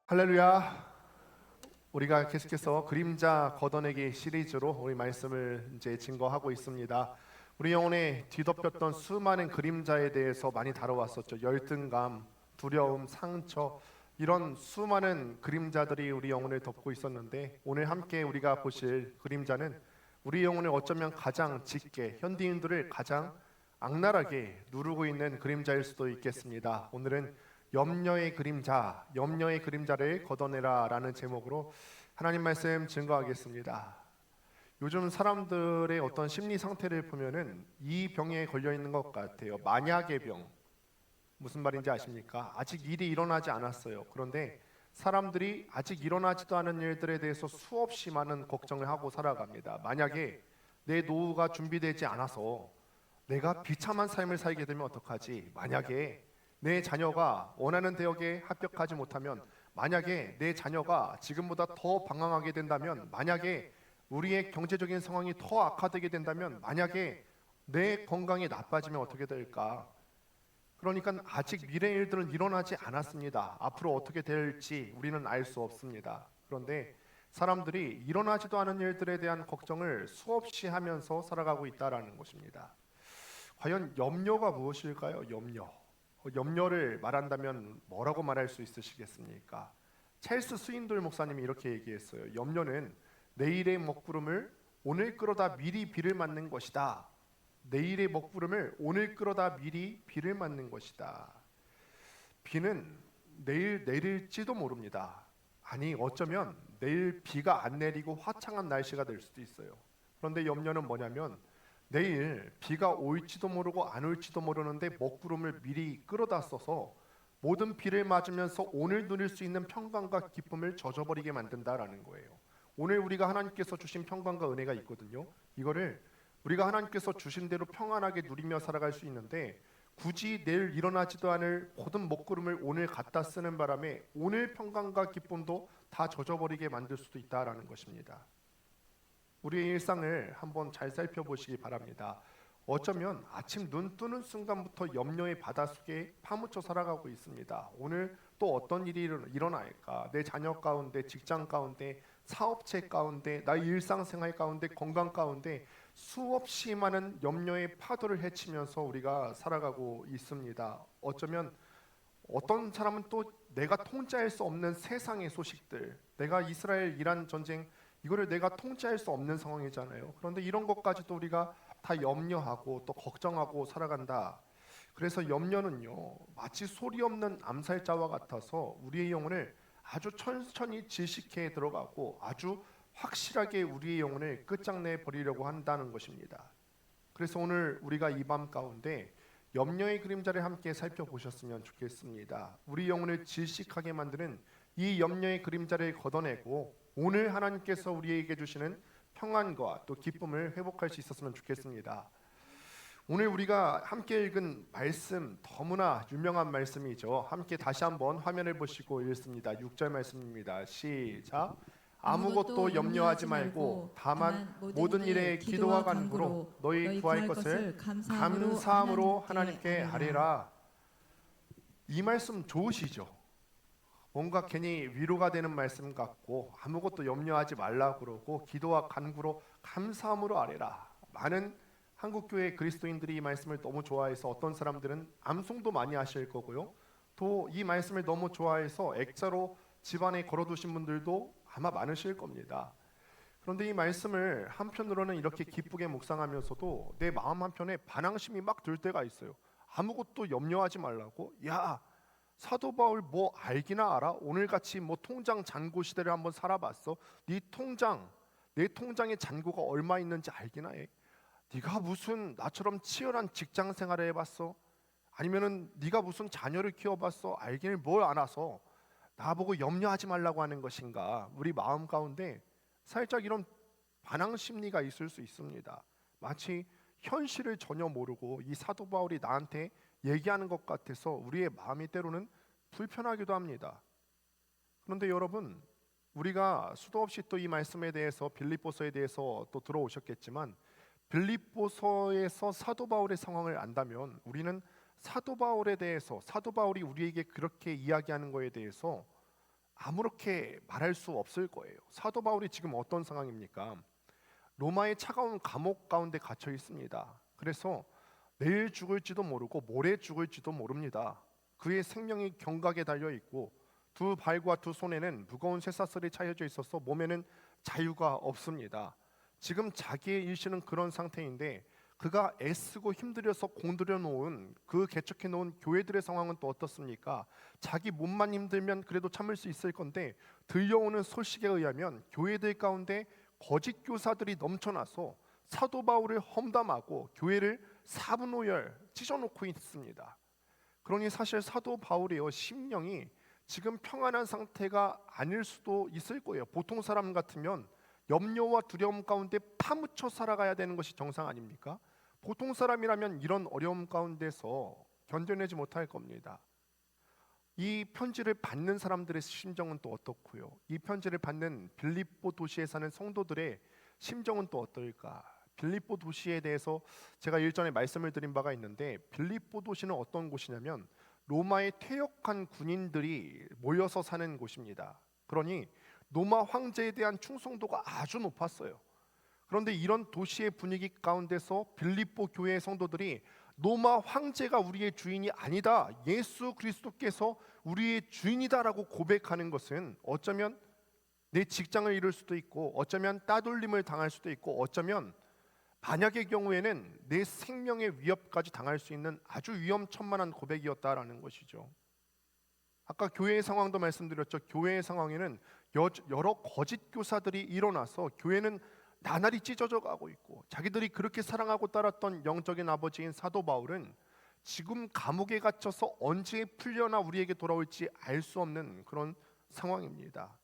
할렐루야. 우리가 계속해서 그림자 걷어내기 시리즈로 우리 말씀을 이제 증거하고 있습니다. 우리 영혼에 뒤덮였던 수많은 그림자에 대해서 많이 다뤄왔었죠. 열등감, 두려움, 상처, 이런 수많은 그림자들이 우리 영혼을 덮고 있었는데, 오늘 함께 우리가 보실 그림자는 우리 영혼을 어쩌면 가장 짙게, 현대인들을 가장 악랄하게 누르고 있는 그림자일 수도 있겠습니다. 오늘은 염려의 그림자, 염려의 그림자를 걷어내라 라는 제목으로 하나님 말씀 증거하겠습니다. 요즘 사람들의 어떤 심리 상태를 보면은 이 병에 걸려 있는 것 같아요. 만약의 병. 무슨 말인지 아십니까? 아직 일이 일어나지 않았어요. 그런데 사람들이 아직 일어나지도 않은 일들에 대해서 수없이 많은 걱정을 하고 살아갑니다. 만약에 내 노후가 준비되지 않아서 내가 비참한 삶을 살게 되면 어떡하지? 만약에 내 자녀가 원하는 대학에 합격하지 못하면, 만약에 내 자녀가 지금보다 더 방황하게 된다면, 만약에 우리의 경제적인 상황이 더 악화되게 된다면, 만약에 내 건강이 나빠지면 어떻게 될까? 그러니까 아직 미래의 일들은 일어나지 않았습니다. 앞으로 어떻게 될지 우리는 알 수 없습니다. 그런데 사람들이 일어나지도 않은 일들에 대한 걱정을 수없이 하면서 살아가고 있다는 것입니다. 과연 염려가 무엇일까요? 염려를 말한다면 뭐라고 말할 수 있으시겠습니까? 찰스 스윈돌 목사님이 이렇게 얘기했어요. 염려는 내일의 먹구름을 오늘 끌어다 미리 비를 맞는 것이다. 내일의 먹구름을 오늘 끌어다 미리 비를 맞는 것이다. 비는 내일 내릴지도 모릅니다. 아니, 어쩌면 내일 비가 안 내리고 화창한 날씨가 될 수도 있어요. 그런데 염려는 뭐냐면, 내일 비가 올지도 모르고 안 올지도 모르는데 먹구름을 미리 끌어다 써서 모든 비를 맞으면서 오늘 누릴 수 있는 평강과 기쁨을 젖어버리게 만든다라는 거예요. 오늘 우리가 하나님께서 주신 평강과 은혜가 있거든요. 이거를 우리가 하나님께서 주신 대로 평안하게 누리며 살아갈 수 있는데, 굳이 내일 일어나지도 않을 모든 먹구름을 오늘 갖다 쓰는 바람에 오늘 평강과 기쁨도 다 젖어버리게 만들 수도 있다라는 것입니다. 우리의 일상을 한번 잘 살펴보시기 바랍니다. 어쩌면 아침 눈 뜨는 순간부터 염려의 바닷속에 파묻혀 살아가고 있습니다. 오늘 또 어떤 일이 일어날까? 내 자녀 가운데, 직장 가운데, 사업체 가운데, 나의 일상생활 가운데, 건강 가운데 수없이 많은 염려의 파도를 헤치면서 우리가 살아가고 있습니다. 어쩌면 어떤 사람은 또 내가 통제할 수 없는 세상의 소식들, 내가 이스라엘 이란 전쟁, 이거를 내가 통제할 수 없는 상황이잖아요. 그런데 이런 것까지도 우리가 다 염려하고 또 걱정하고 살아간다. 그래서 염려는요, 마치 소리 없는 암살자와 같아서 우리의 영혼을 아주 천천히 질식해 들어가고 아주 확실하게 우리의 영혼을 끝장내 버리려고 한다는 것입니다. 그래서 오늘 우리가 이 밤 가운데 염려의 그림자를 함께 살펴보셨으면 좋겠습니다. 우리 영혼을 질식하게 만드는 이 염려의 그림자를 걷어내고 오늘 하나님께서 우리에게 주시는 평안과 또 기쁨을 회복할 수 있었으면 좋겠습니다. 오늘 우리가 함께 읽은 말씀, 너무나 유명한 말씀이죠. 함께 다시 한번 화면을 보시고 읽습니다. 6절 말씀입니다. 시작. 아무것도 염려하지 말고 다만 모든 일에 기도와 간구로 너희 구할 것을 감사함으로 하나님께 아뢰라. 이 말씀 좋으시죠? 뭔가 괜히 위로가 되는 말씀 같고, 아무것도 염려하지 말라고 그러고 기도와 간구로 감사함으로 아뢰라. 많은 한국교회 그리스도인들이 이 말씀을 너무 좋아해서 어떤 사람들은 암송도 많이 하실 거고요, 또 이 말씀을 너무 좋아해서 액자로 집안에 걸어두신 분들도 아마 많으실 겁니다. 그런데 이 말씀을 한편으로는 이렇게 기쁘게 묵상하면서도 내 마음 한편에 반항심이 막 들 때가 있어요. 아무것도 염려하지 말라고? 야, 사도 바울 뭐 알기나 알아? 오늘같이 뭐 통장 잔고 시대를 한번 살아봤어? 네 통장, 내 통장에 잔고가 얼마 있는지 알기나 해? 네가 무슨 나처럼 치열한 직장 생활을 해봤어? 아니면은 네가 무슨 자녀를 키워봤어? 알기를 뭘 알아서 나보고 염려하지 말라고 하는 것인가? 우리 마음 가운데 살짝 이런 반항 심리가 있을 수 있습니다. 마치 현실을 전혀 모르고 이 사도 바울이 나한테 얘기하는 것 같아서 우리의 마음이 때로는 불편하기도 합니다. 그런데 여러분, 우리가 수도 없이 또 이 말씀에 대해서, 빌립보서에 대해서 또 들어오셨겠지만, 빌립보서에서 사도 바울의 상황을 안다면 우리는 사도 바울에 대해서, 사도 바울이 우리에게 그렇게 이야기하는 거에 대해서 아무렇게 말할 수 없을 거예요. 사도 바울이 지금 어떤 상황입니까? 로마의 차가운 감옥 가운데 갇혀 있습니다. 그래서 내일 죽을지도 모르고 모레 죽을지도 모릅니다. 그의 생명이 경각에 달려 있고 두 발과 두 손에는 무거운 쇠사슬이 차여져 있어서 몸에는 자유가 없습니다. 지금 자기의 일시는 그런 상태인데 그가 애쓰고 힘들여서 공들여 놓은 그 개척해 놓은 교회들의 상황은 또 어떻습니까? 자기 몸만 힘들면 그래도 참을 수 있을 건데 들려오는 소식에 의하면 교회들 가운데 거짓 교사들이 넘쳐나서 사도 바울을 험담하고 교회를 사분오열 찢어놓고 있습니다. 그러니 사실 사도 바울의 심령이 지금 평안한 상태가 아닐 수도 있을 거예요. 보통 사람 같으면 염려와 두려움 가운데 파묻혀 살아가야 되는 것이 정상 아닙니까? 보통 사람이라면 이런 어려움 가운데서 견뎌내지 못할 겁니다. 이 편지를 받는 사람들의 심정은 또 어떻고요? 이 편지를 받는 빌립보 도시에 사는 성도들의 심정은 또 어떨까? 빌립보 도시에 대해서 제가 일전에 말씀을 드린 바가 있는데 빌립보 도시는 어떤 곳이냐면 로마의 퇴역한 군인들이 모여서 사는 곳입니다. 그러니 로마 황제에 대한 충성도가 아주 높았어요. 그런데 이런 도시의 분위기 가운데서 빌립보 교회의 성도들이 로마 황제가 우리의 주인이 아니다, 예수 그리스도께서 우리의 주인이다라고 고백하는 것은 어쩌면 내 직장을 잃을 수도 있고 어쩌면 따돌림을 당할 수도 있고 어쩌면 만약의 경우에는 내 생명의 위협까지 당할 수 있는 아주 위험천만한 고백이었다라는 것이죠. 아까 교회의 상황도 말씀드렸죠. 교회의 상황에는 여러 거짓 교사들이 일어나서 교회는 나날이 찢어져 가고 있고 자기들이 그렇게 사랑하고 따랐던 영적인 아버지인 사도 바울은 지금 감옥에 갇혀서 언제 풀려나 우리에게 돌아올지 알 수 없는 그런 상황입니다.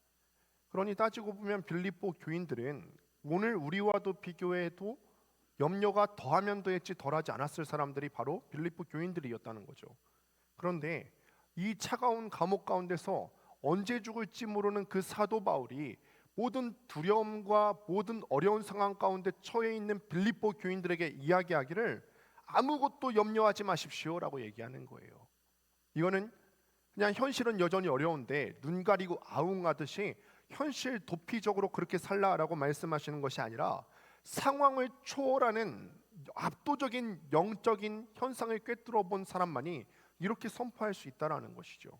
그러니 따지고 보면 빌립보 교인들은 오늘 우리와도 비교해도 염려가 더하면 더했지 덜하지 않았을 사람들이 바로 빌립보 교인들이었다는 거죠. 그런데 이 차가운 감옥 가운데서 언제 죽을지 모르는 그 사도 바울이 모든 두려움과 모든 어려운 상황 가운데 처해 있는 빌립보 교인들에게 이야기하기를 아무것도 염려하지 마십시오라고 얘기하는 거예요. 이거는 그냥 현실은 여전히 어려운데 눈 가리고 아웅하듯이 현실 도피적으로 그렇게 살라라고 말씀하시는 것이 아니라 상황을 초월하는 압도적인 영적인 현상을 꿰뚫어 본 사람만이 이렇게 선포할 수 있다라는 것이죠.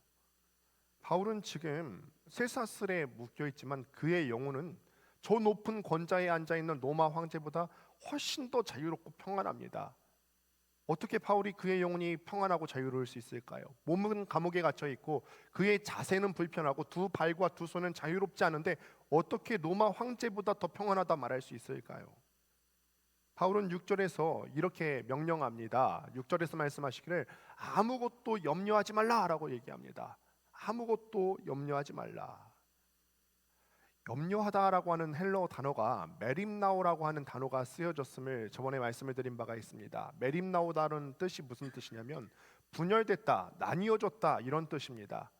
바울은 지금 쇠사슬에 묶여 있지만 그의 영혼은 저 높은 권좌에 앉아 있는 로마 황제보다 훨씬 더 자유롭고 평안합니다. 어떻게 바울이 그의 영혼이 평안하고 자유로울 수 있을까요? 몸은 감옥에 갇혀 있고 그의 자세는 불편하고 두 발과 두 손은 자유롭지 않은데 어떻게 로마 황제보다 더 평안하다 말할 수 있을까요? 바울은 6절에서 이렇게 명령합니다. 6절에서 말씀하시기를 아무것도 염려하지 말라라고 얘기합니다. 아무것도 염려하지 말라. 염려하다라고 하는 헬러 단어가 메림나오라고 하는 단어가 쓰여졌음을 저번에 말씀을 드린 바가 있습니다. 메림나오다는 뜻이 무슨 뜻이냐면 분열됐다, 나뉘어졌다 이런 뜻입니다.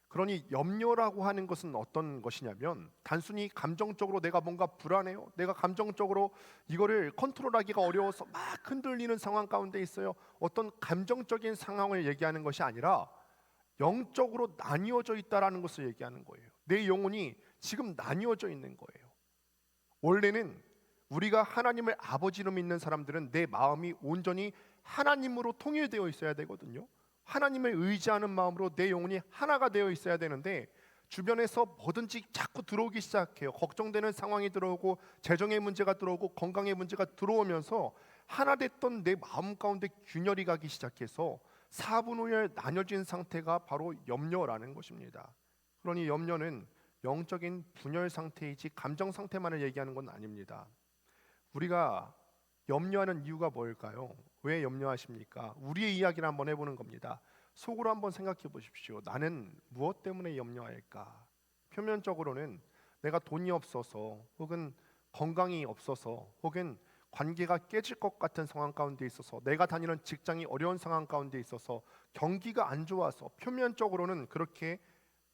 그러니 염려라고 하는 것은 어떤 것이냐면 단순히 감정적으로 내가 뭔가 불안해요. 내가 감정적으로 이거를 컨트롤하기가 어려워서 막 흔들리는 상황 가운데 있어요. 어떤 감정적인 상황을 얘기하는 것이 아니라 영적으로 나뉘어져 있다라는 것을 얘기하는 거예요. 내 영혼이 지금 나뉘어져 있는 거예요. 원래는 우리가 하나님을 아버지로 믿는 사람들은 내 마음이 온전히 하나님으로 통일되어 있어야 되거든요. 하나님을 의지하는 마음으로 내 영혼이 하나가 되어 있어야 되는데 주변에서 뭐든지 자꾸 들어오기 시작해요. 걱정되는 상황이 들어오고 재정의 문제가 들어오고 건강의 문제가 들어오면서 하나 됐던 내 마음 가운데 균열이 가기 시작해서 사분오열 나뉘어진 상태가 바로 염려라는 것입니다. 그러니 염려는 영적인 분열 상태이지 감정 상태만을 얘기하는 건 아닙니다. 우리가 염려하는 이유가 뭘까요? 왜 염려하십니까? 우리의 이야기를 한번 해보는 겁니다. 속으로 한번 생각해 보십시오. 나는 무엇 때문에 염려할까? 표면적으로는 내가 돈이 없어서 혹은 건강이 없어서 혹은 관계가 깨질 것 같은 상황 가운데 있어서 내가 다니는 직장이 어려운 상황 가운데 있어서 경기가 안 좋아서 표면적으로는 그렇게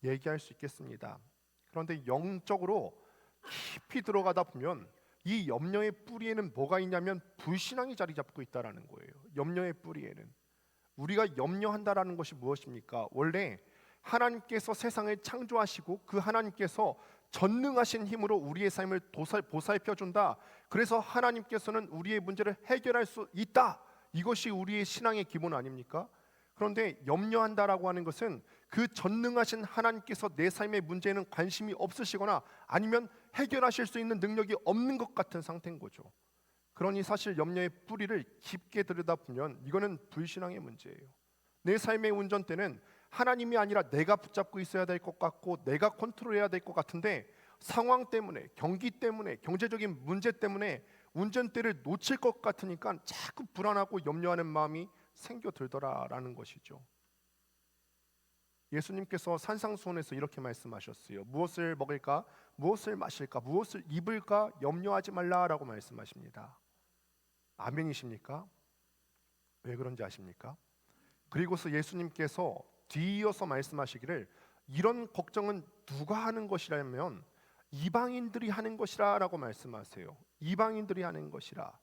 얘기할 수 있겠습니다. 그런데 영적으로 깊이 들어가다 보면 이 염려의 뿌리에는 뭐가 있냐면 불신앙이 자리 잡고 있다라는 거예요. 염려의 뿌리에는 우리가 염려한다라는 것이 무엇입니까? 원래 하나님께서 세상을 창조하시고 그 하나님께서 전능하신 힘으로 우리의 삶을 보살펴 준다. 그래서 하나님께서는 우리의 문제를 해결할 수 있다. 이것이 우리의 신앙의 기본 아닙니까? 그런데 염려한다라고 하는 것은 그 전능하신 하나님께서 내 삶의 문제에는 관심이 없으시거나 아니면 해결하실 수 있는 능력이 없는 것 같은 상태인 거죠. 그러니 사실 염려의 뿌리를 깊게 들여다보면 이거는 불신앙의 문제예요. 내 삶의 운전대는 하나님이 아니라 내가 붙잡고 있어야 될 것 같고 내가 컨트롤해야 될 것 같은데 상황 때문에, 경기 때문에, 경제적인 문제 때문에 운전대를 놓칠 것 같으니까 자꾸 불안하고 염려하는 마음이 생겨들더라라는 것이죠. 예수님께서 산상수훈에서 이렇게 말씀하셨어요. 무엇을 먹을까? 무엇을 마실까? 무엇을 입을까? 염려하지 말라라고 말씀하십니다. 아멘이십니까? 왜 그런지 아십니까? 그리고서 예수님께서 뒤이어서 말씀하시기를 이런 걱정은 누가 하는 것이라면 이방인들이 하는 것이라라고 말씀하세요. 이방인들이 하는 것이라.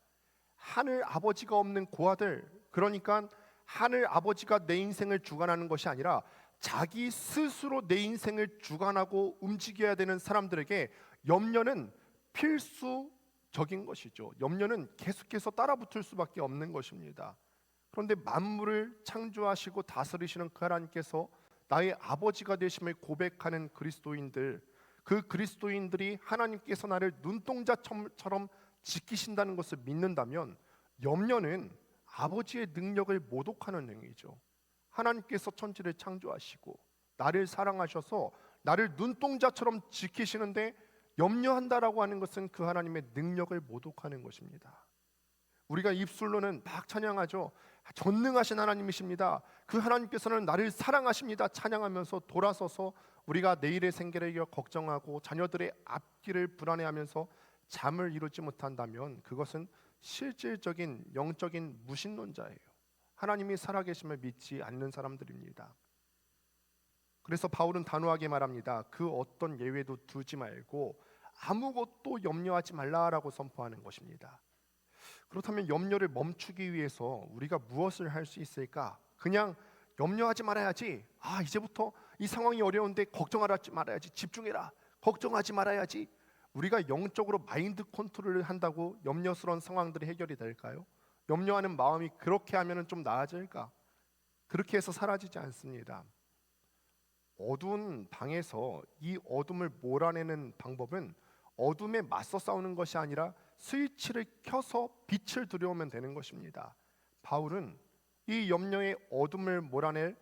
하늘 아버지가 없는 고아들, 그러니까 하늘 아버지가 내 인생을 주관하는 것이 아니라 자기 스스로 내 인생을 주관하고 움직여야 되는 사람들에게 염려는 필수적인 것이죠. 염려는 계속해서 따라붙을 수밖에 없는 것입니다. 그런데 만물을 창조하시고 다스리시는 그 하나님께서 나의 아버지가 되심을 고백하는 그리스도인들, 그 그리스도인들이 하나님께서 나를 눈동자처럼 지키신다는 것을 믿는다면 염려는 아버지의 능력을 모독하는 행위죠. 하나님께서 천지를 창조하시고 나를 사랑하셔서 나를 눈동자처럼 지키시는데 염려한다라고 하는 것은 그 하나님의 능력을 모독하는 것입니다. 우리가 입술로는 막 찬양하죠. 전능하신 하나님이십니다. 그 하나님께서는 나를 사랑하십니다. 찬양하면서 돌아서서 우리가 내일의 생계를 걱정하고 자녀들의 앞길을 불안해하면서 잠을 이루지 못한다면 그것은 실질적인 영적인 무신론자예요. 하나님이 살아계심을 믿지 않는 사람들입니다. 그래서 바울은 단호하게 말합니다. 그 어떤 예외도 두지 말고 아무것도 염려하지 말라라고 선포하는 것입니다. 그렇다면 염려를 멈추기 위해서 우리가 무엇을 할 수 있을까? 그냥 염려하지 말아야지. 이제부터 이 상황이 어려운데 걱정하지 말아야지. 집중해라. 걱정하지 말아야지. 우리가 영적으로 마인드 컨트롤을 한다고 염려스러운 상황들이 해결이 될까요? 염려하는 마음이 그렇게 하면 좀 나아질까? 그렇게 해서 사라지지 않습니다. 어두운 방에서 이 어둠을 몰아내는 방법은 어둠에 맞서 싸우는 것이 아니라 스위치를 켜서 빛을 들여오면 되는 것입니다. 바울은 이 염려의 어둠을 몰아낼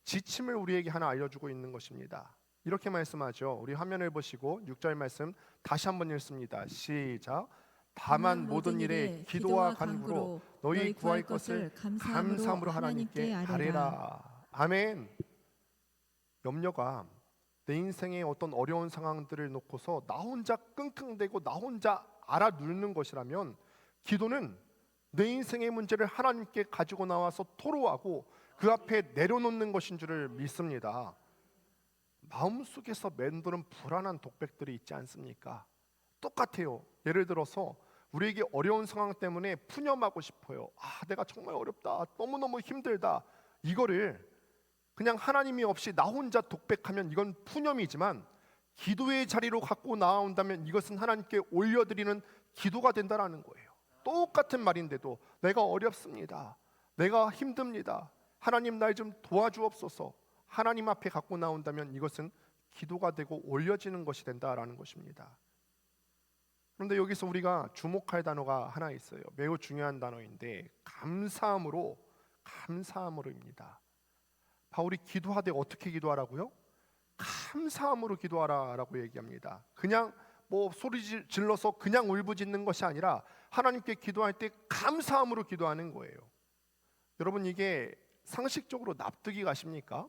지침을 우리에게 하나 알려주고 있는 것입니다. 이렇게 말씀하죠. 우리 화면을 보시고 6절 말씀 다시 한번 읽습니다. 시작. 다만 모든 일에 기도와 간구로 너희 구할 것을 감사함으로 하나님께 아뢰라. 아멘. 염려가 내 인생의 어떤 어려운 상황들을 놓고서 나 혼자 끙끙대고 나 혼자 알아누르는 것이라면 기도는 내 인생의 문제를 하나님께 가지고 나와서 토로하고 그 앞에 내려놓는 것인 줄을 믿습니다. 마음속에서 맴도는 불안한 독백들이 있지 않습니까? 똑같아요. 예를 들어서 우리에게 어려운 상황 때문에 푸념하고 싶어요. 내가 정말 어렵다. 너무너무 힘들다. 이거를 그냥 하나님이 없이 나 혼자 독백하면 이건 푸념이지만 기도의 자리로 갖고 나온다면 이것은 하나님께 올려드리는 기도가 된다라는 거예요. 똑같은 말인데도 내가 어렵습니다. 내가 힘듭니다. 하나님 날 좀 도와주옵소서. 하나님 앞에 갖고 나온다면 이것은 기도가 되고 올려지는 것이 된다라는 것입니다. 그런데 여기서 우리가 주목할 단어가 하나 있어요. 매우 중요한 단어인데 감사함으로입니다. 바울이 기도하되 어떻게 기도하라고요? 감사함으로 기도하라라고 얘기합니다. 그냥 소리 질러서 그냥 울부짖는 것이 아니라 하나님께 기도할 때 감사함으로 기도하는 거예요. 여러분 이게 상식적으로 납득이 가십니까?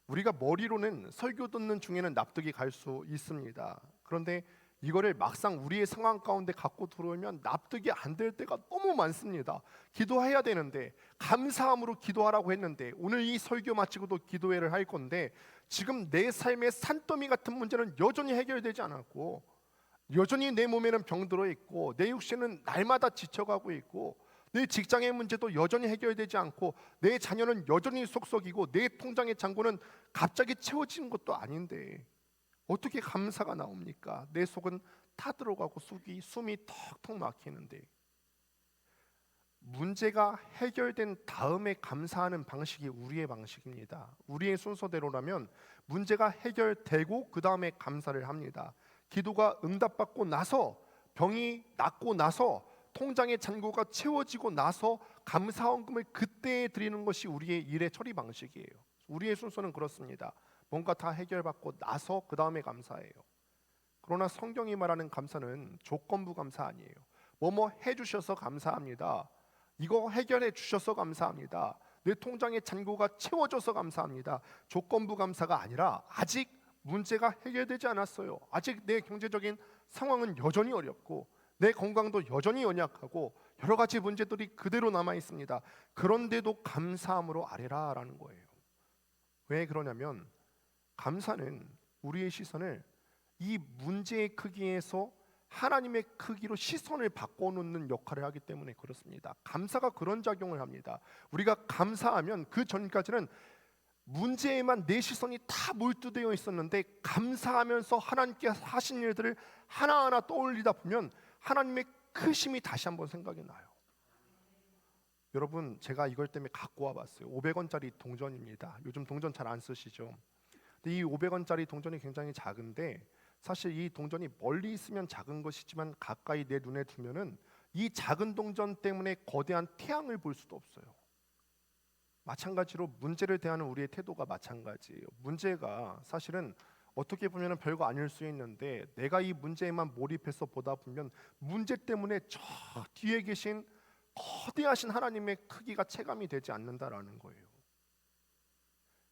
우리가 머리로는 설교 듣는 중에는 납득이 갈 수 있습니다. 그런데 이거를 막상 우리의 상황 가운데 갖고 들어오면 납득이 안 될 때가 너무 많습니다. 기도해야 되는데 감사함으로 기도하라고 했는데 오늘 이 설교 마치고도 기도회를 할 건데 지금 내 삶의 산더미 같은 문제는 여전히 해결되지 않았고 여전히 내 몸에는 병들어 있고 내 육신은 날마다 지쳐가고 있고 내 직장의 문제도 여전히 해결되지 않고 내 자녀는 여전히 속썩이고 내 통장의 잔고는 갑자기 채워지는 것도 아닌데 어떻게 감사가 나옵니까? 내 속은 타들어가고 숨이 턱턱 막히는데. 문제가 해결된 다음에 감사하는 방식이 우리의 방식입니다. 우리의 순서대로라면 문제가 해결되고 그 다음에 감사를 합니다. 기도가 응답받고 나서, 병이 낫고 나서, 통장의 잔고가 채워지고 나서 감사헌금을 그때 드리는 것이 우리의 일의 처리 방식이에요. 우리의 순서는 그렇습니다. 뭔가 다 해결받고 나서 그 다음에 감사해요. 그러나 성경이 말하는 감사는 조건부 감사 아니에요. 뭐뭐 해주셔서 감사합니다. 이거 해결해 주셔서 감사합니다. 내 통장의 잔고가 채워져서 감사합니다. 조건부 감사가 아니라 아직 문제가 해결되지 않았어요. 아직 내 경제적인 상황은 여전히 어렵고 내 건강도 여전히 연약하고 여러 가지 문제들이 그대로 남아 있습니다. 그런데도 감사함으로 아뢰라라는 거예요. 왜 그러냐면 감사는 우리의 시선을 이 문제의 크기에서 하나님의 크기로 시선을 바꿔놓는 역할을 하기 때문에 그렇습니다. 감사가 그런 작용을 합니다. 우리가 감사하면 그 전까지는 문제에만 내 시선이 다 몰두되어 있었는데 감사하면서 하나님께 하신 일들을 하나하나 떠올리다 보면 하나님의 크심이 다시 한번 생각이 나요. 여러분, 제가 이걸 때문에 갖고 와봤어요. 500원짜리 동전입니다. 요즘 동전 잘 안 쓰시죠? 근데 이 500원짜리 동전이 굉장히 작은데 사실 이 동전이 멀리 있으면 작은 것이지만 가까이 내 눈에 두면은 이 작은 동전 때문에 거대한 태양을 볼 수도 없어요. 마찬가지로 문제를 대하는 우리의 태도가 마찬가지예요. 문제가 사실은 어떻게 보면 별거 아닐 수 있는데 내가 이 문제에만 몰입해서 보다 보면 문제 때문에 저 뒤에 계신 거대하신 하나님의 크기가 체감이 되지 않는다라는 거예요.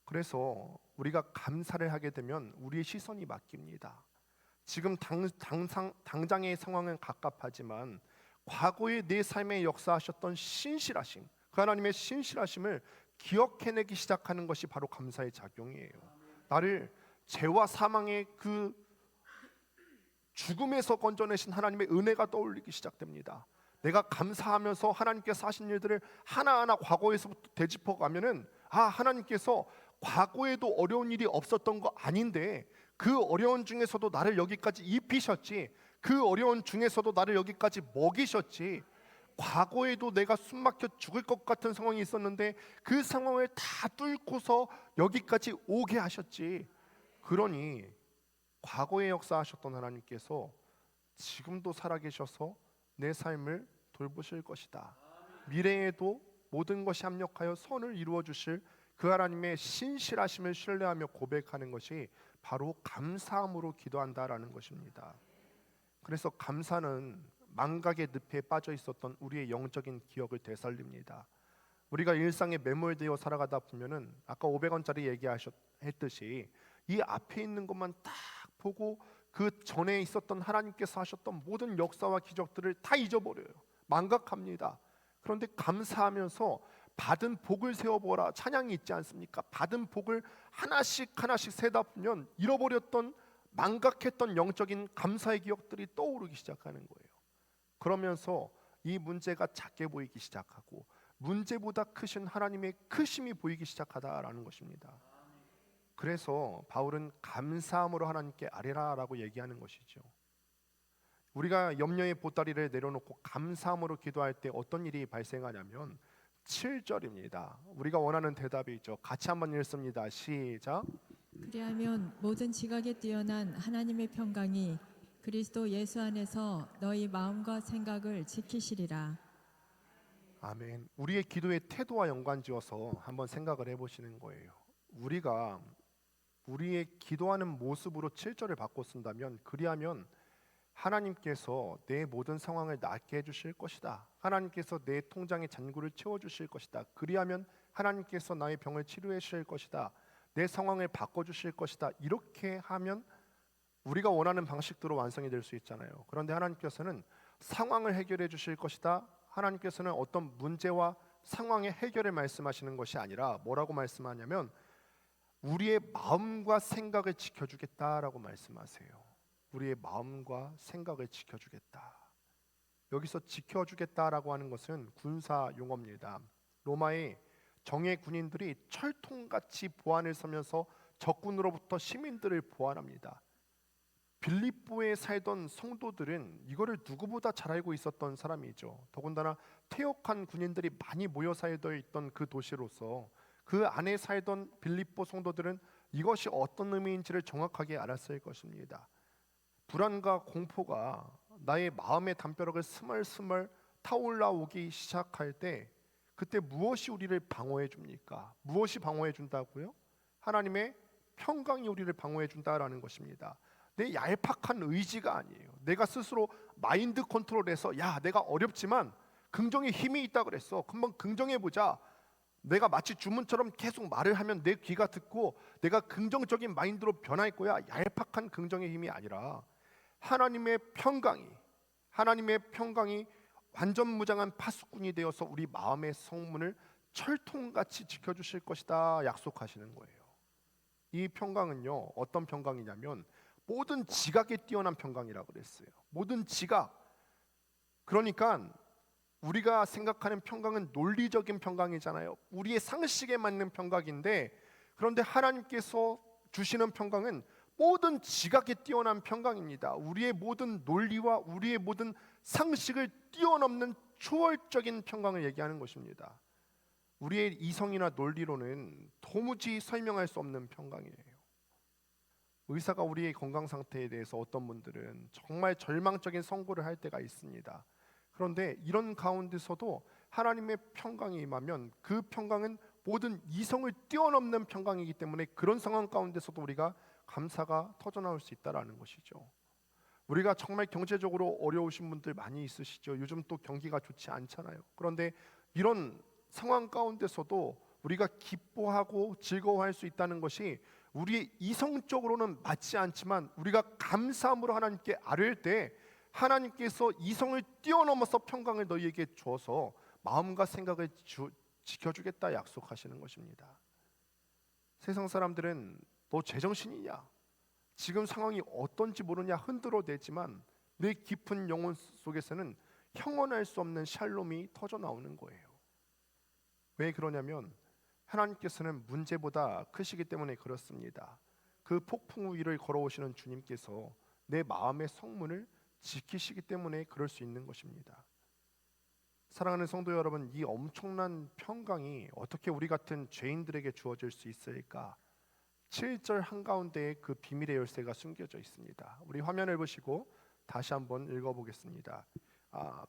그래서 우리가 감사를 하게 되면 우리의 시선이 바뀝니다. 지금 당장의 상황은 갑갑하지만 과거의 내 삶에 역사하셨던 신실하심, 그 하나님의 신실하심을 기억해내기 시작하는 것이 바로 감사의 작용이에요. 나를 죄와 사망의 그 죽음에서 건져내신 하나님의 은혜가 떠올리기 시작됩니다. 내가 감사하면서 하나님께서 하신 일들을 하나하나 과거에서부터 되짚어가면은 하나님께서 과거에도 어려운 일이 없었던 거 아닌데 그 어려운 중에서도 나를 여기까지 입히셨지, 그 어려운 중에서도 나를 여기까지 먹이셨지, 과거에도 내가 숨막혀 죽을 것 같은 상황이 있었는데 그 상황을 다 뚫고서 여기까지 오게 하셨지. 그러니 과거에 역사하셨던 하나님께서 지금도 살아계셔서 내 삶을 돌보실 것이다. 미래에도 모든 것이 합력하여 선을 이루어 주실 그 하나님의 신실하심을 신뢰하며 고백하는 것이 바로 감사함으로 기도한다라는 것입니다. 그래서 감사는 망각의 늪에 빠져 있었던 우리의 영적인 기억을 되살립니다. 우리가 일상에 매몰되어 살아가다 보면은 아까 500원짜리 얘기했듯이 이 앞에 있는 것만 딱 보고 그 전에 있었던 하나님께서 하셨던 모든 역사와 기적들을 다 잊어버려요. 망각합니다. 그런데 감사하면서 받은 복을 세어보라 찬양이 있지 않습니까? 받은 복을 하나씩 하나씩 세다 보면 잃어버렸던 망각했던 영적인 감사의 기억들이 떠오르기 시작하는 거예요. 그러면서 이 문제가 작게 보이기 시작하고 문제보다 크신 하나님의 크심이 보이기 시작하다라는 것입니다. 그래서 바울은 감사함으로 하나님께 아뢰라라고 얘기하는 것이죠. 우리가 염려의 보따리를 내려놓고 감사함으로 기도할 때 어떤 일이 발생하냐면 7절입니다. 우리가 원하는 대답이 있죠. 같이 한번 읽습니다. 시작. 그리하면 모든 지각에 뛰어난 하나님의 평강이 그리스도 예수 안에서 너희 마음과 생각을 지키시리라. 아멘. 우리의 기도의 태도와 연관지어서 한번 생각을 해보시는 거예요. 우리가 우리의 기도하는 모습으로 7절을 바꿔 쓴다면 그리하면 하나님께서 내 모든 상황을 낫게 해주실 것이다. 하나님께서 내 통장의 잔고를 채워주실 것이다. 그리하면 하나님께서 나의 병을 치료해 주실 것이다. 내 상황을 바꿔주실 것이다. 이렇게 하면 우리가 원하는 방식대로 완성이 될 수 있잖아요. 그런데 하나님께서는 상황을 해결해 주실 것이다. 하나님께서는 어떤 문제와 상황의 해결을 말씀하시는 것이 아니라 뭐라고 말씀하냐면 우리의 마음과 생각을 지켜주겠다라고 말씀하세요. 우리의 마음과 생각을 지켜주겠다. 여기서 지켜주겠다라고 하는 것은 군사 용어입니다. 로마의 정예 군인들이 철통같이 보안을 서면서 적군으로부터 시민들을 보호합니다. 빌립보에 살던 성도들은 이거를 누구보다 잘 알고 있었던 사람이죠. 더군다나 퇴역한 군인들이 많이 모여 살고 있던 그 도시로서 그 안에 살던 빌립보 성도들은 이것이 어떤 의미인지를 정확하게 알았을 것입니다. 불안과 공포가 나의 마음의 담벼락을 스멀스멀 타올라오기 시작할 때 그때 무엇이 우리를 방어해 줍니까? 무엇이 방어해 준다고요? 하나님의 평강이 우리를 방어해 준다라는 것입니다. 내 얄팍한 의지가 아니에요. 내가 스스로 마인드 컨트롤해서 야 내가 어렵지만 긍정의 힘이 있다 그랬어. 금방 긍정해 보자. 내가 마치 주문처럼 계속 말을 하면 내 귀가 듣고 내가 긍정적인 마인드로 변할 거야. 얄팍한 긍정의 힘이 아니라 하나님의 평강이 완전무장한 파수꾼이 되어서 우리 마음의 성문을 철통같이 지켜주실 것이다 약속하시는 거예요. 이 평강은요 어떤 평강이냐면 모든 지각에 뛰어난 평강이라고 그랬어요. 모든 지각. 그러니까 우리가 생각하는 평강은 논리적인 평강이잖아요. 우리의 상식에 맞는 평강인데 그런데 하나님께서 주시는 평강은 모든 지각에 뛰어난 평강입니다. 우리의 모든 논리와 우리의 모든 상식을 뛰어넘는 초월적인 평강을 얘기하는 것입니다. 우리의 이성이나 논리로는 도무지 설명할 수 없는 평강이에요. 의사가 우리의 건강 상태에 대해서 어떤 분들은 정말 절망적인 선고를 할 때가 있습니다. 그런데 이런 가운데서도 하나님의 평강이 임하면 그 평강은 모든 이성을 뛰어넘는 평강이기 때문에 그런 상황 가운데서도 우리가 감사가 터져나올 수 있다라는 것이죠. 우리가 정말 경제적으로 어려우신 분들 많이 있으시죠. 요즘 또 경기가 좋지 않잖아요. 그런데 이런 상황 가운데서도 우리가 기뻐하고 즐거워할 수 있다는 것이 우리의 이성적으로는 맞지 않지만 우리가 감사함으로 하나님께 아뢰을 때 하나님께서 이성을 뛰어넘어서 평강을 너희에게 주어서 마음과 생각을 지켜주겠다 약속하시는 것입니다. 세상 사람들은 너 제정신이냐? 지금 상황이 어떤지 모르냐 흔들어대지만 내 깊은 영혼 속에서는 형언할 수 없는 샬롬이 터져 나오는 거예요. 왜 그러냐면 하나님께서는 문제보다 크시기 때문에 그렇습니다. 그 폭풍 위를 걸어오시는 주님께서 내 마음의 성문을 지키시기 때문에 그럴 수 있는 것입니다. 사랑하는 성도 여러분, 이 엄청난 평강이 어떻게 우리 같은 죄인들에게 주어질 수 있을까? 7절 한가운데에 그 비밀의 열쇠가 숨겨져 있습니다. 우리 화면을 보시고 다시 한번 읽어보겠습니다.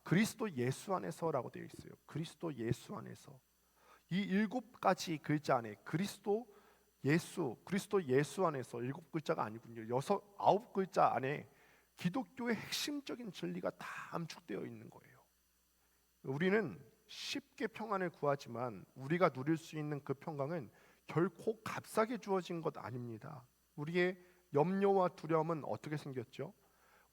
그리스도 예수 안에서라고 되어 있어요. 그리스도 예수 안에서. 이 7가지 글자 안에 그리스도 예수 안에서 7글자가 아니군요. 9글자 안에 기독교의 핵심적인 진리가 다 암축되어 있는 거예요. 우리는 쉽게 평안을 구하지만 우리가 누릴 수 있는 그 평강은 결코 값싸게 주어진 것 아닙니다. 우리의 염려와 두려움은 어떻게 생겼죠?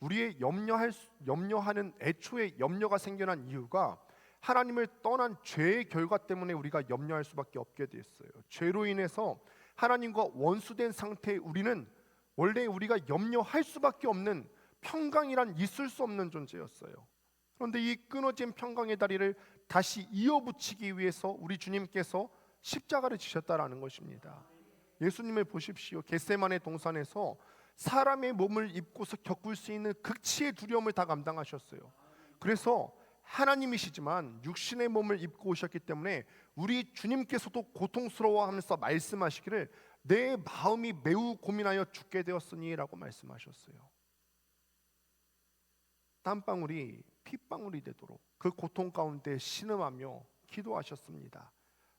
우리의 염려하는 애초에 염려가 생겨난 이유가 하나님을 떠난 죄의 결과 때문에 우리가 염려할 수밖에 없게 됐어요. 죄로 인해서 하나님과 원수된 상태의 우리는 원래 우리가 염려할 수밖에 없는 평강이란 있을 수 없는 존재였어요. 그런데 이 끊어진 평강의 다리를 다시 이어붙이기 위해서 우리 주님께서 십자가를 지셨다라는 것입니다. 예수님을 보십시오. 겟세마네 동산에서 사람의 몸을 입고서 겪을 수 있는 극치의 두려움을 다 감당하셨어요. 그래서 하나님이시지만 육신의 몸을 입고 오셨기 때문에 우리 주님께서도 고통스러워하면서 말씀하시기를 내 마음이 매우 고민하여 죽게 되었으니 라고 말씀하셨어요. 땀방울이 핏방울이 되도록 그 고통 가운데 신음하며 기도하셨습니다.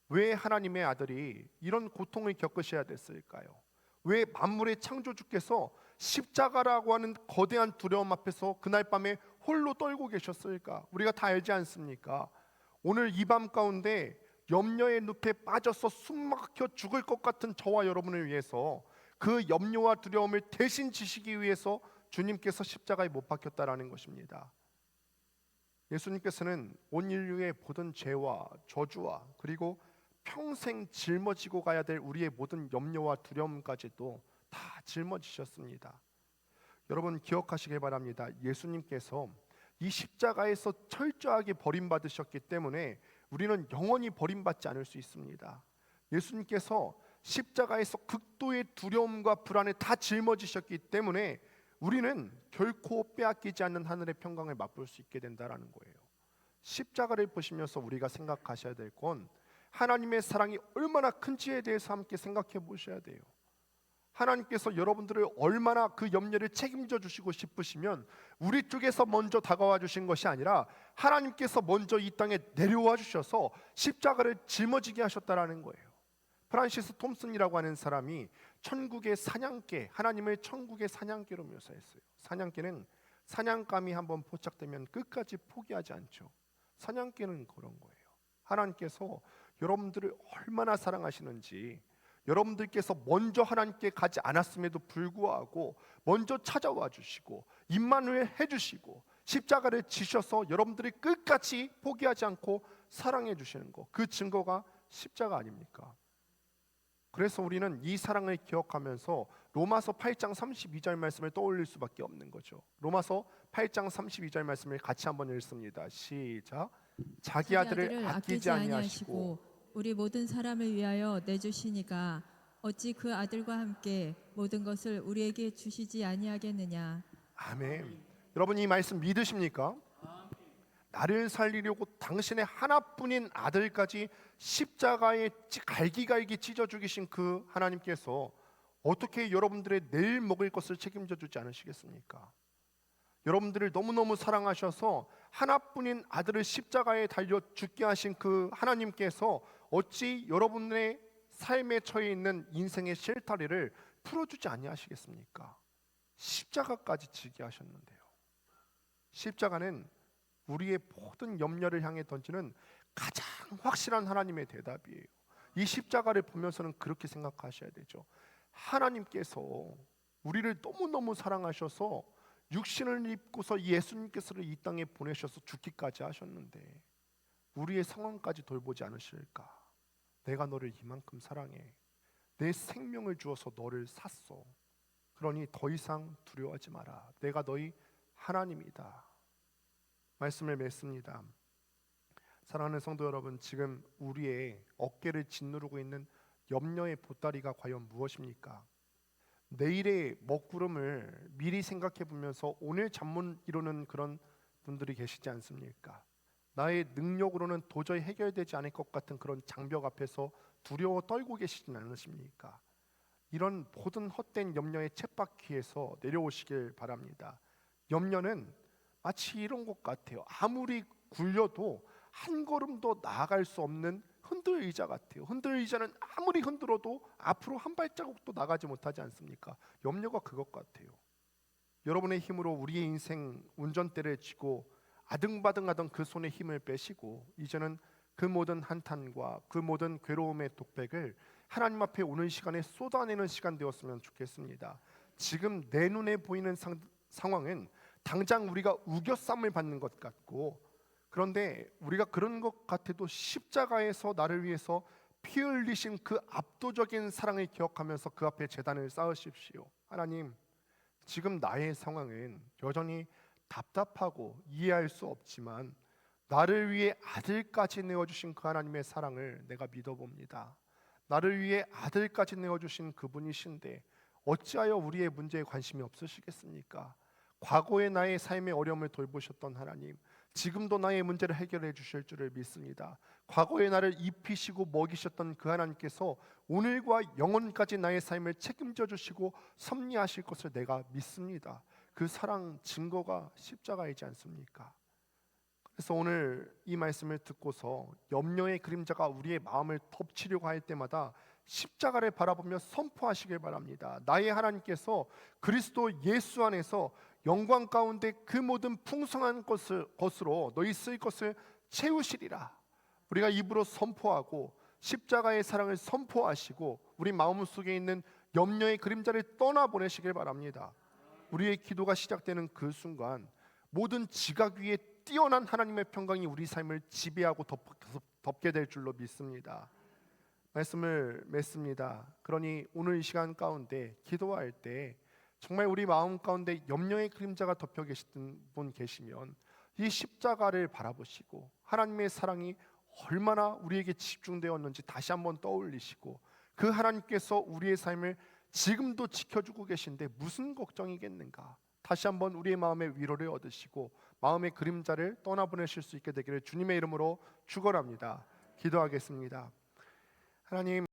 왜 하나님의 아들이 이런 고통을 겪으셔야 됐을까요? 왜 만물의 창조주께서 십자가라고 하는 거대한 두려움 앞에서 그날 밤에 홀로 떨고 계셨을까? 우리가 다 알지 않습니까? 오늘 이 밤 가운데 염려의 늪에 빠져서 숨막혀 죽을 것 같은 저와 여러분을 위해서 그 염려와 두려움을 대신 지시기 위해서 주님께서 십자가에 못 박혔다라는 것입니다. 예수님께서는 온 인류의 모든 죄와 저주와 그리고 평생 짊어지고 가야 될 우리의 모든 염려와 두려움까지도 다 짊어지셨습니다. 여러분 기억하시길 바랍니다. 예수님께서 이 십자가에서 철저하게 버림받으셨기 때문에 우리는 영원히 버림받지 않을 수 있습니다. 예수님께서 십자가에서 극도의 두려움과 불안에 다 짊어지셨기 때문에 우리는 결코 빼앗기지 않는 하늘의 평강을 맛볼 수 있게 된다라는 거예요. 십자가를 보시면서 우리가 생각하셔야 될 건 하나님의 사랑이 얼마나 큰지에 대해서 함께 생각해 보셔야 돼요. 하나님께서 여러분들을 얼마나 그 염려를 책임져 주시고 싶으시면 우리 쪽에서 먼저 다가와 주신 것이 아니라 하나님께서 먼저 이 땅에 내려와 주셔서 십자가를 짊어지게 하셨다라는 거예요. 프란시스 톰슨이라고 하는 사람이 천국의 사냥개, 하나님을 천국의 사냥개로 묘사했어요. 사냥개는 사냥감이 한번 포착되면 끝까지 포기하지 않죠. 사냥개는 그런 거예요. 하나님께서 여러분들을 얼마나 사랑하시는지, 여러분들께서 먼저 하나님께 가지 않았음에도 불구하고 먼저 찾아와 주시고 임마누엘 해주시고 십자가를 지셔서 여러분들이 끝까지 포기하지 않고 사랑해 주시는 것, 그 증거가 십자가 아닙니까? 그래서 우리는 이 사랑을 기억하면서 로마서 8장 32절 말씀을 떠올릴 수밖에 없는 거죠. 로마서 8장 32절 말씀을 같이 한번 읽습니다. 시작. 자기 아들을 아끼지 아니하시고 우리 모든 사람을 위하여 내주시니까 어찌 그 아들과 함께 모든 것을 우리에게 주시지 아니하겠느냐. 아멘. 여러분 이 말씀 믿으십니까? 나를 살리려고 당신의 하나뿐인 아들까지 십자가에 갈기갈기 찢어 죽이신 그 하나님께서 어떻게 여러분들의 내일 먹을 것을 책임져 주지 않으시겠습니까? 여러분들을 너무너무 사랑하셔서 하나뿐인 아들을 십자가에 달려 죽게 하신 그 하나님께서 어찌 여러분의 삶에 처해 있는 인생의 실타래를 풀어주지 아니하시겠습니까? 십자가까지 지게 하셨는데요. 십자가는 우리의 모든 염려를 향해 던지는 가장 확실한 하나님의 대답이에요. 이 십자가를 보면서는 그렇게 생각하셔야 되죠. 하나님께서 우리를 너무너무 사랑하셔서 육신을 입고서 예수님께서를 이 땅에 보내셔서 죽기까지 하셨는데 우리의 상황까지 돌보지 않으실까? 내가 너를 이만큼 사랑해. 내 생명을 주어서 너를 샀어. 그러니 더 이상 두려워하지 마라. 내가 너희 하나님이다. 말씀을 맺습니다. 사랑하는 성도 여러분, 지금 우리의 어깨를 짓누르고 있는 염려의 보따리가 과연 무엇입니까? 내일의 먹구름을 미리 생각해 보면서 오늘 잠 못 이루는 그런 분들이 계시지 않습니까? 나의 능력으로는 도저히 해결되지 않을 것 같은 그런 장벽 앞에서 두려워 떨고 계시진 않으십니까? 이런 모든 헛된 염려의 쳇바퀴에서 내려오시길 바랍니다. 염려는 마치 이런 것 같아요. 아무리 굴려도 한 걸음도 나아갈 수 없는 흔들 의자 같아요. 흔들 의자는 아무리 흔들어도 앞으로 한 발자국도 나가지 못하지 않습니까? 염려가 그것 같아요. 여러분의 힘으로 우리의 인생 운전대를 쥐고 아등바등하던 그 손에 힘을 빼시고 이제는 그 모든 한탄과 그 모든 괴로움의 독백을 하나님 앞에 오는 시간에 쏟아내는 시간 되었으면 좋겠습니다. 지금 내 눈에 보이는 상황은 당장 우리가 우겨쌈을 받는 것 같고, 그런데 우리가 그런 것 같아도 십자가에서 나를 위해서 피 흘리신 그 압도적인 사랑을 기억하면서 그 앞에 제단을 쌓으십시오. 하나님, 지금 나의 상황은 여전히 답답하고 이해할 수 없지만 나를 위해 아들까지 내어주신 그 하나님의 사랑을 내가 믿어봅니다. 나를 위해 아들까지 내어주신 그분이신데 어찌하여 우리의 문제에 관심이 없으시겠습니까? 과거의 나의 삶의 어려움을 돌보셨던 하나님, 지금도 나의 문제를 해결해 주실 줄을 믿습니다. 과거의 나를 입히시고 먹이셨던 그 하나님께서 오늘과 영원까지 나의 삶을 책임져 주시고 섭리하실 것을 내가 믿습니다. 그 사랑 증거가 십자가이지 않습니까? 그래서 오늘 이 말씀을 듣고서 염려의 그림자가 우리의 마음을 덮치려고 할 때마다 십자가를 바라보며 선포하시길 바랍니다. 나의 하나님께서 그리스도 예수 안에서 영광 가운데 그 모든 풍성한 것으로 너희 쓸 것을 채우시리라. 우리가 입으로 선포하고 십자가의 사랑을 선포하시고 우리 마음속에 있는 염려의 그림자를 떠나보내시길 바랍니다. 우리의 기도가 시작되는 그 순간 모든 지각 위에 뛰어난 하나님의 평강이 우리 삶을 지배하고 덮게 될 줄로 믿습니다. 말씀을 맺습니다. 그러니 오늘 이 시간 가운데 기도할 때 정말 우리 마음 가운데 염려의 그림자가 덮여 계시던 분 계시면 이 십자가를 바라보시고 하나님의 사랑이 얼마나 우리에게 집중되었는지 다시 한번 떠올리시고, 그 하나님께서 우리의 삶을 지금도 지켜주고 계신데 무슨 걱정이겠는가, 다시 한번 우리의 마음에 위로를 얻으시고 마음의 그림자를 떠나보내실 수 있게 되기를 주님의 이름으로 축원합니다. 기도하겠습니다. 하나님,